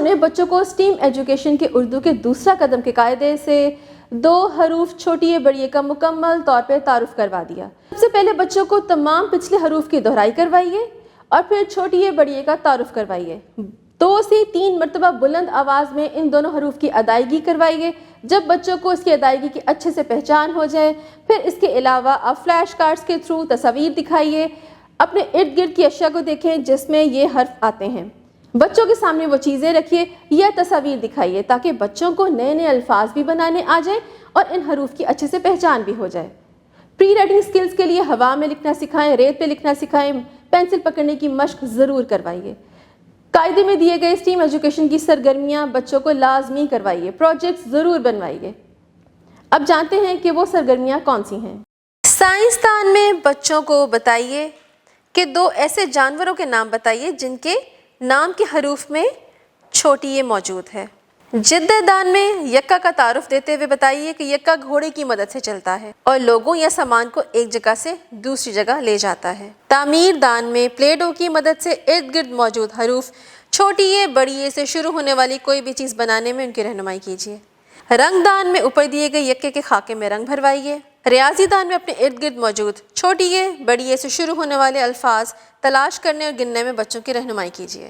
نے بچوں کو اسٹیم ایجوکیشن کے اردو کے دوسرا قدم کے قاعدے سے 2 حروف چھوٹی بڑی کا مکمل طور پہ تعارف کروا دیا۔ سب سے پہلے بچوں کو تمام پچھلے حروف کی دہرائی کروائیے اور پھر چھوٹی بڑی کا تعارف کروائیے۔ 2 سے 3 مرتبہ بلند آواز میں ان دونوں حروف کی ادائیگی کروائیے۔ جب بچوں کو اس کی ادائیگی کی اچھے سے پہچان ہو جائے، پھر اس کے علاوہ آپ فلیش کارڈز کے تھرو تصاویر دکھائیے۔ اپنے ارد گرد کی اشیاء کو دیکھیں جس میں یہ حرف آتے ہیں۔ بچوں کے سامنے وہ چیزیں رکھیے یا تصاویر دکھائیے تاکہ بچوں کو نئے نئے الفاظ بھی بنانے آ جائیں اور ان حروف کی اچھے سے پہچان بھی ہو جائے۔ پری رائٹنگ سکلز کے لیے ہوا میں لکھنا سکھائیں، ریت پہ لکھنا سکھائیں، پینسل پکڑنے کی مشق ضرور کروائیے۔ قاعدے میں دیے گئے اسٹیم ایجوکیشن کی سرگرمیاں بچوں کو لازمی کروائیے، پروجیکٹس ضرور بنوائیے۔ اب جانتے ہیں کہ وہ سرگرمیاں کون سی ہیں۔ سائنسدان میں بچوں کو بتائیے کہ 2 ایسے جانوروں کے نام بتائیے جن کے نام کے حروف میں چھوٹی یہ موجود ہے۔ جدہ دان میں یکا کا تعارف دیتے ہوئے بتائیے کہ یکا گھوڑے کی مدد سے چلتا ہے اور لوگوں یا سامان کو ایک جگہ سے دوسری جگہ لے جاتا ہے۔ تعمیر دان میں پلے ڈو کی مدد سے ارد گرد موجود حروف چھوٹی بڑی سے شروع ہونے والی کوئی بھی چیز بنانے میں ان کی رہنمائی کیجیے۔ رنگ دان میں اوپر دیے گئے یکے کے خاکے میں رنگ بھروائیے۔ ریاضی دان میں اپنے ارد گرد موجود چھوٹی بڑی سے شروع ہونے والے الفاظ تلاش کرنے اور گننے میں بچوں کی رہنمائی کیجیے۔